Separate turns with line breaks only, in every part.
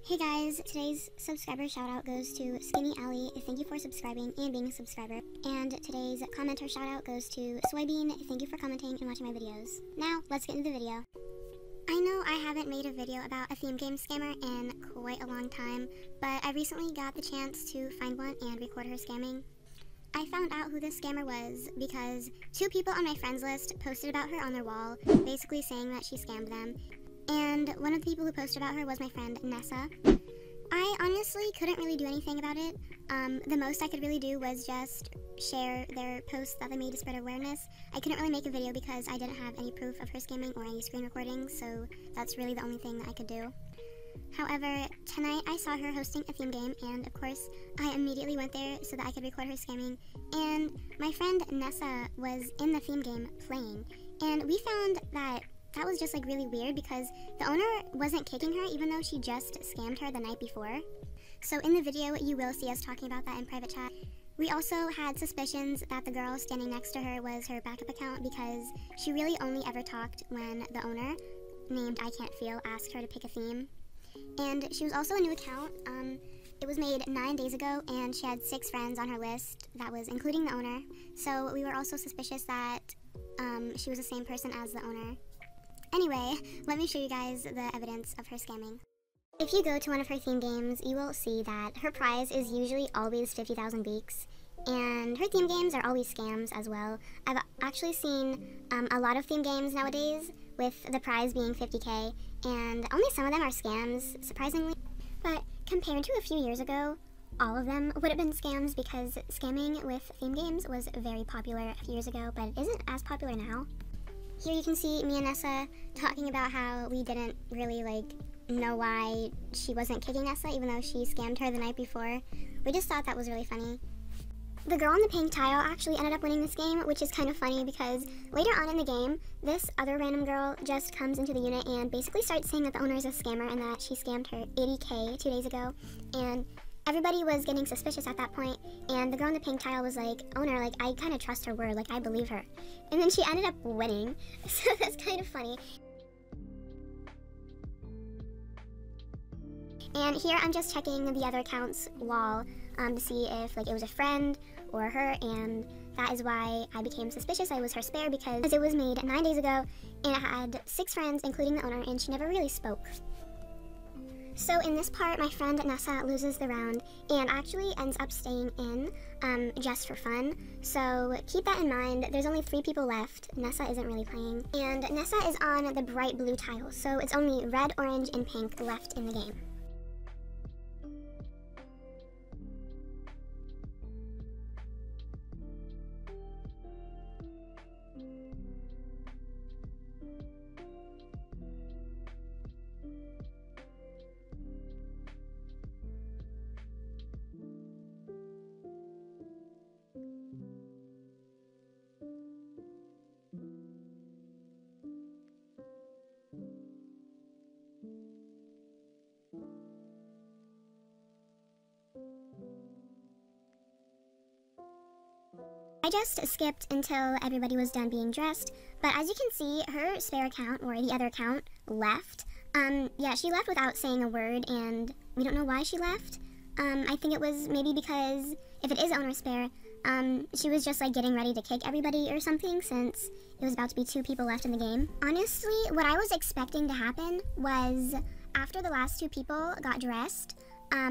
Hey guys, today's subscriber shout out goes to Skinny Alley. Thank you for subscribing and being a subscriber. And today's commenter shout out goes to Soybean. Thank you for commenting and watching my videos. Now, let's get into the video. I know I haven't made a video about a theme game scammer in quite a long time, but I recently got the chance to find one and record her scamming. I found out who this scammer was because 2 people on my friends list posted about her on their wall, basically saying that she scammed them. And one of the people who posted about her was my friend Nessa. I honestly couldn't really do anything about it. The most I could really do was just share their posts that they made to spread awareness. I couldn't really make a video because I didn't have any proof of her scamming or any screen recordings, so that's really the only thing that I could do. However, tonight I saw her hosting a theme game, and of course, I immediately went there so that I could record her scamming. And my friend Nessa was in the theme game playing, and we found that was just like really weird because the owner wasn't kicking her even though she just scammed her the night before. So in the video, you will see us talking about that in private chat. We also had suspicions that the girl standing next to her was her backup account because she really only ever talked when the owner, named ICANTFEEL, asked her to pick a theme. And she was also a new account. It was made 9 days ago, and she had 6 friends on her list, that was including the owner. So we were also suspicious that she was the same person as the owner. Anyway, let me show you guys the evidence of her scamming. If you go to one of her theme games, you will see that her prize is usually always 50,000 beaks, and her theme games are always scams as well. I've actually seen a lot of theme games nowadays with the prize being 50k, and only some of them are scams, surprisingly. But compared to a few years ago, all of them would have been scams because scamming with theme games was very popular a few years ago, but it isn't as popular now. Here you can see me and Nessa talking about how we didn't really know why she wasn't kicking Nessa even though she scammed her the night before. We just thought that was really funny. The girl in the pink tile actually ended up winning this game, which is kind of funny because later on in the game, this other random girl just comes into the unit and basically starts saying that the owner is a scammer and that she scammed her 80k 2 days ago. And everybody was getting suspicious at that point, and the girl in the pink tile was like, owner, I kind of trust her word, I believe her. And then she ended up winning, so that's kind of funny. And here I'm just checking the other account's wall to see if it was a friend or her, and that is why I became suspicious I was her spare because it was made 9 days ago, and it had 6 friends, including the owner, and she never really spoke. So in this part, my friend Nessa loses the round and actually ends up staying in just for fun. So keep that in mind. There's only 3 people left. Nessa isn't really playing. And Nessa is on the bright blue tile, so it's only red, orange, and pink left in the game. I just skipped until everybody was done being dressed, but as you can see, her spare account, or the other account, left. Yeah, she left without saying a word, and we don't know why she left. I think it was maybe because, if it is owner spare, she was just getting ready to kick everybody or something since it was about to be 2 people left in the game. Honestly, what I was expecting to happen was after the last 2 people got dressed,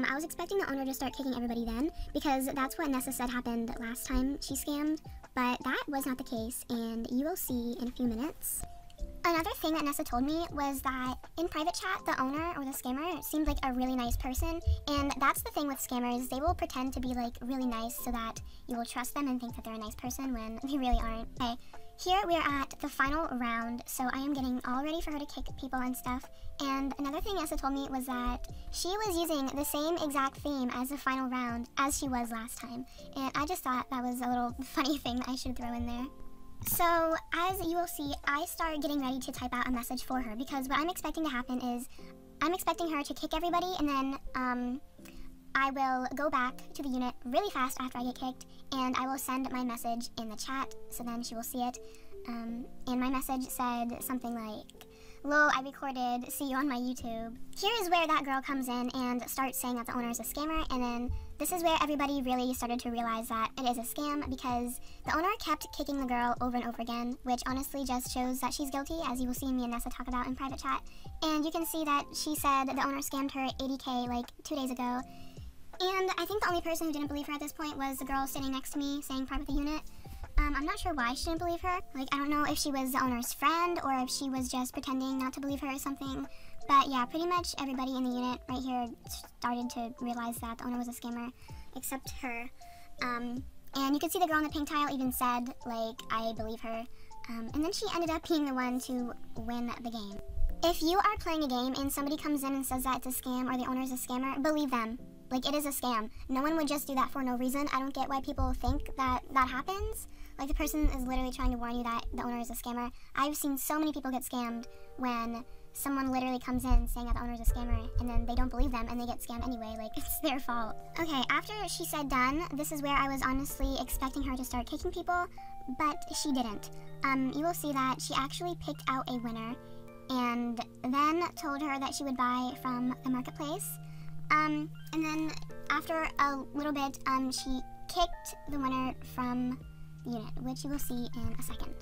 I was expecting the owner to start kicking everybody then, because that's what Nessa said happened last time she scammed, but that was not the case, and you will see in a few minutes. Another thing that Nessa told me was that in private chat, the owner or the scammer seemed like a really nice person, and that's the thing with scammers, they will pretend to be really nice so that you will trust them and think that they're a nice person when they really aren't. Okay, here we are at the final round, so I am getting all ready for her to kick people and stuff, and another thing Nessa told me was that she was using the same exact theme as the final round as she was last time, and I just thought that was a little funny thing that I should throw in there. So, as you will see, I start getting ready to type out a message for her because what I'm expecting to happen is I'm expecting her to kick everybody, and then I will go back to the unit really fast after I get kicked, and I will send my message in the chat, so then she will see it. And my message said something like, "Lol, I recorded, see you on my YouTube." Here is where that girl comes in and starts saying that the owner is a scammer, and then this is where everybody really started to realize that it is a scam because the owner kept kicking the girl over and over again, which honestly just shows that she's guilty, as you will see me and Nessa talk about in private chat. And you can see that she said the owner scammed her 80K like 2 days ago. And I think the only person who didn't believe her at this point was the girl standing next to me saying private the unit. I'm not sure why she didn't believe her. Like, I don't know if she was the owner's friend or if she was just pretending not to believe her or something. But yeah, pretty much everybody in the unit right here started to realize that the owner was a scammer, except her. And you could see the girl in the pink tile even said, like, I believe her. And then she ended up being the one to win the game. If you are playing a game and somebody comes in and says that it's a scam or the owner is a scammer, believe them. Like, it is a scam. No one would just do that for no reason. I don't get why people think that that happens. Like, the person is literally trying to warn you that the owner is a scammer. I've seen so many people get scammed when someone literally comes in saying that the owner is a scammer, and then they don't believe them and they get scammed anyway. Like, it's their fault. Okay, after she said done, this is where I was honestly expecting her to start kicking people, but she didn't. You will see that she actually picked out a winner and then told her that she would buy from the marketplace. And then after a little bit, she kicked the winner from the unit, which you will see in a second.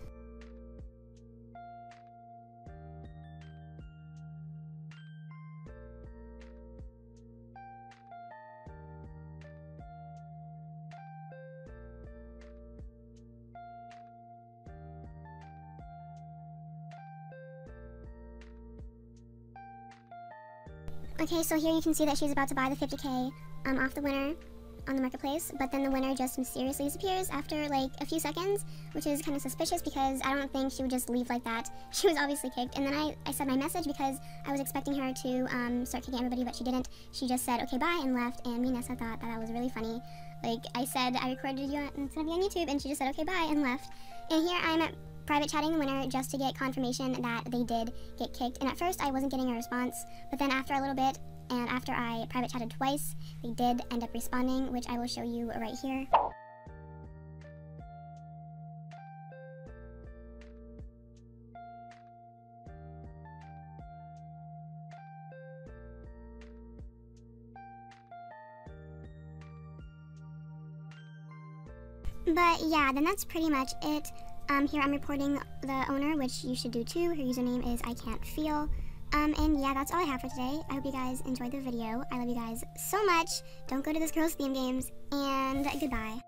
Okay, so here you can see that she's about to buy the 50K off the winner on the marketplace, but then the winner just mysteriously disappears after like a few seconds, which is kind of suspicious because I don't think she would just leave like that. She was obviously kicked, and then I said my message because I was expecting her to start kicking everybody, but she didn't. She just said okay bye and left, and me and Nessa thought that was really funny. Like, I said I recorded you and it's gonna be on YouTube, and she just said okay bye and left. And here I'm private chatting the winner just to get confirmation that they did get kicked, and at first I wasn't getting a response, but then after a little bit and after I private chatted twice, they did end up responding, which I will show you right here. But yeah, then that's pretty much it. Here I'm reporting the owner, which you should do too. Her username is ICANTFEEL. And yeah, that's all I have for today. I hope you guys enjoyed the video. I love you guys so much. Don't go to this girl's theme games, and goodbye.